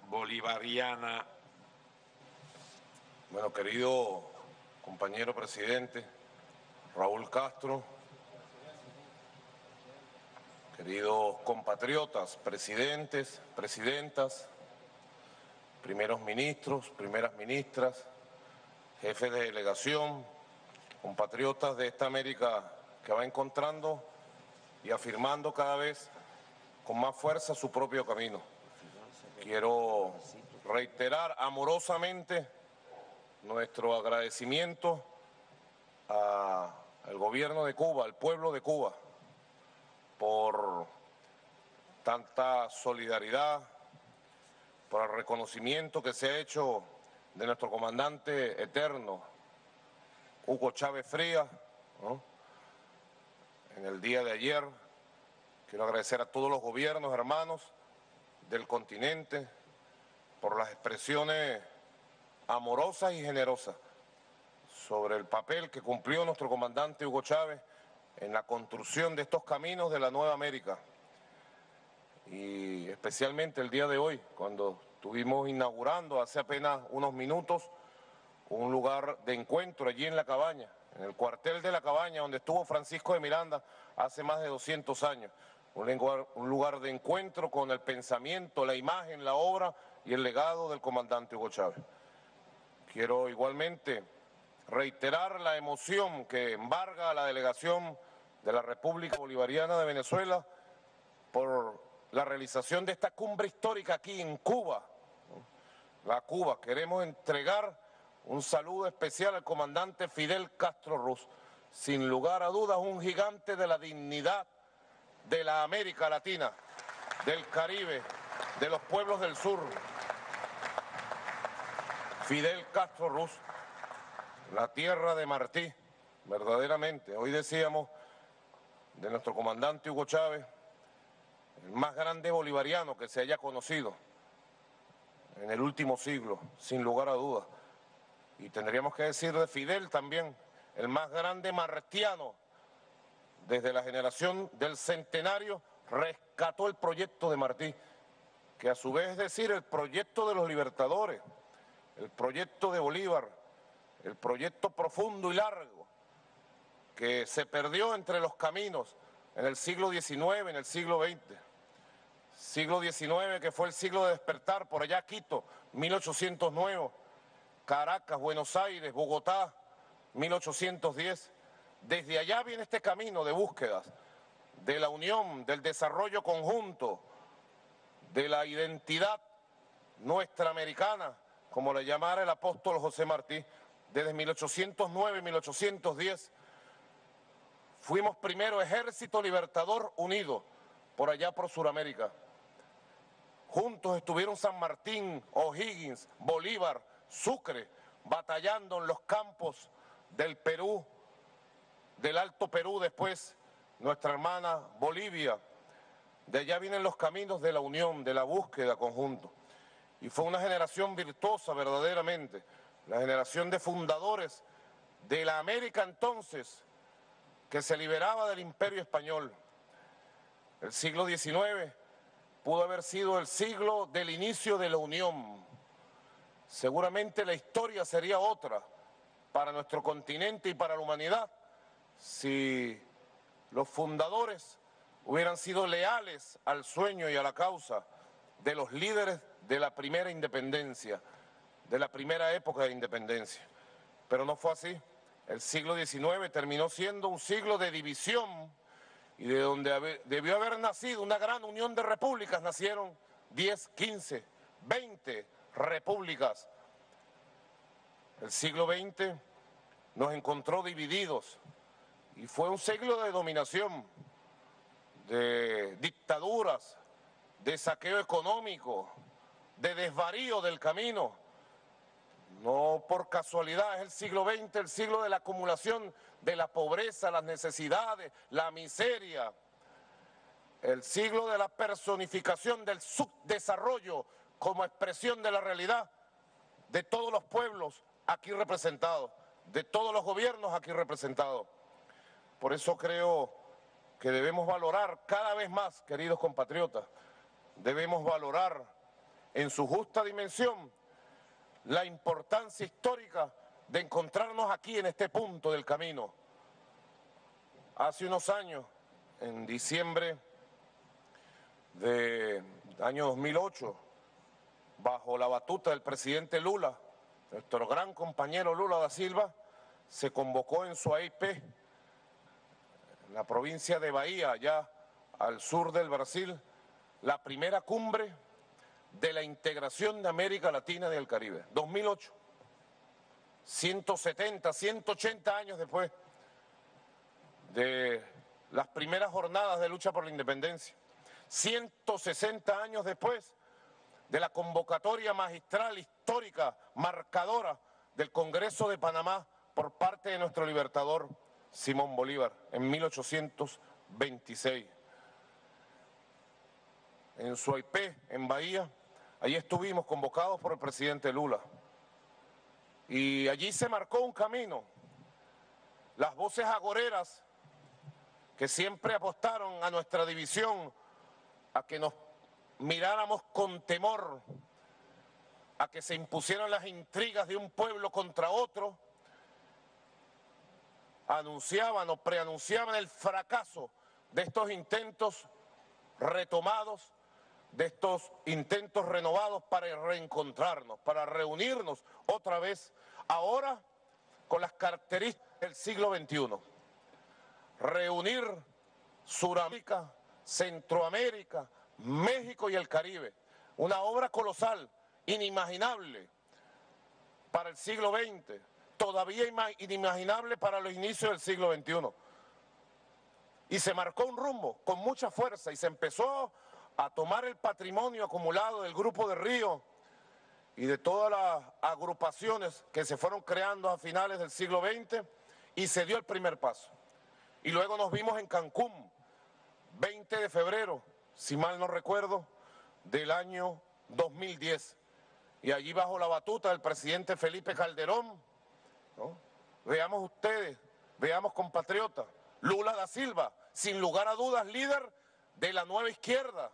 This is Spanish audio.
Bolivariana. Bueno, querido compañero presidente Raúl Castro, queridos compatriotas, presidentes, presidentas, primeros ministros, primeras ministras, jefes de delegación, compatriotas de esta América que va encontrando y afirmando cada vez con más fuerza su propio camino. Quiero reiterar amorosamente nuestro agradecimiento al gobierno de Cuba, al pueblo de Cuba, por tanta solidaridad, por el reconocimiento que se ha hecho de nuestro comandante eterno, Hugo Chávez Frías, ¿no? En el día de ayer. Quiero agradecer a todos los gobiernos hermanos del continente por las expresiones amorosas y generosas sobre el papel que cumplió nuestro comandante Hugo Chávez en la construcción de estos caminos de la Nueva América. Y especialmente el día de hoy, cuando estuvimos inaugurando hace apenas unos minutos un lugar de encuentro allí en La Cabaña, en el cuartel de La Cabaña, donde estuvo Francisco de Miranda hace más de 200 años. Un lugar de encuentro con el pensamiento, la imagen, la obra y el legado del comandante Hugo Chávez. Quiero igualmente reiterar la emoción que embarga a la delegación de la República Bolivariana de Venezuela por la realización de esta cumbre histórica aquí en Cuba. La Cuba, queremos entregar un saludo especial al comandante Fidel Castro Ruz, sin lugar a dudas un gigante de la dignidad de la América Latina, del Caribe, de los pueblos del sur. Fidel Castro Ruz, la tierra de Martí, verdaderamente. Hoy decíamos de nuestro comandante Hugo Chávez, el más grande bolivariano que se haya conocido en el último siglo, sin lugar a dudas. Y tendríamos que decir de Fidel también, el más grande martiano. Desde la generación del centenario rescató el proyecto de Martí, que a su vez es decir el proyecto de los libertadores, el proyecto de Bolívar, el proyecto profundo y largo que se perdió entre los caminos en el siglo XIX, en el siglo XX. Siglo XIX que fue el siglo de despertar, por allá Quito, 1809, Caracas, Buenos Aires, Bogotá, 1810. Desde allá viene este camino de búsquedas, de la unión, del desarrollo conjunto, de la identidad nuestra americana, como la llamara el apóstol José Martí. Desde 1809 y 1810 fuimos primero Ejército Libertador Unido, por allá por Sudamérica. Juntos estuvieron San Martín, O'Higgins, Bolívar, Sucre, batallando en los campos del Perú, del Alto Perú, después nuestra hermana Bolivia. De allá vienen los caminos de la unión, de la búsqueda conjunto. Y fue una generación virtuosa verdaderamente, la generación de fundadores de la América entonces, que se liberaba del Imperio Español. El siglo XIX pudo haber sido el siglo del inicio de la unión. Seguramente la historia sería otra para nuestro continente y para la humanidad si los fundadores hubieran sido leales al sueño y a la causa de los líderes de la primera independencia, de la primera época de independencia. Pero no fue así. El siglo XIX terminó siendo un siglo de división y de donde debió haber nacido una gran unión de repúblicas, nacieron 10, 15, 20 repúblicas. El siglo XX nos encontró divididos y fue un siglo de dominación, de dictaduras, de saqueo económico, de desvarío del camino. No por casualidad es el siglo XX, el siglo de la acumulación de la pobreza, las necesidades, la miseria. El siglo de la personificación del subdesarrollo como expresión de la realidad de todos los pueblos aquí representados, de todos los gobiernos aquí representados. Por eso creo que debemos valorar cada vez más, queridos compatriotas, debemos valorar en su justa dimensión la importancia histórica de encontrarnos aquí en este punto del camino. Hace unos años, en diciembre del año 2008, bajo la batuta del presidente Lula, nuestro gran compañero Lula da Silva, se convocó en su AIP, en la provincia de Bahía, allá al sur del Brasil, la primera cumbre de la integración de América Latina y del Caribe. 2008, 170, 180 años después de las primeras jornadas de lucha por la independencia, 160 años después de la convocatoria magistral, histórica, marcadora del Congreso de Panamá por parte de nuestro libertador Simón Bolívar en 1826. En su AIP, en Bahía, allí estuvimos convocados por el presidente Lula. Y allí se marcó un camino. Las voces agoreras que siempre apostaron a nuestra división, a que nos miráramos con temor, a que se impusieran las intrigas de un pueblo contra otro, anunciaban o preanunciaban el fracaso de estos intentos retomados, de estos intentos renovados para reencontrarnos, para reunirnos otra vez, ahora con las características del siglo XXI. Reunir Sudamérica, Centroamérica, México y el Caribe. Una obra colosal, inimaginable para el siglo XX, todavía inimaginable para los inicios del siglo XXI. Y se marcó un rumbo con mucha fuerza y se empezó a tomar el patrimonio acumulado del Grupo de Río y de todas las agrupaciones que se fueron creando a finales del siglo XX y se dio el primer paso. Y luego nos vimos en Cancún, 20 de febrero, si mal no recuerdo, del año 2010. Y allí bajo la batuta del presidente Felipe Calderón, ¿no? Veamos ustedes, veamos compatriotas, Lula da Silva, sin lugar a dudas líder de la nueva izquierda,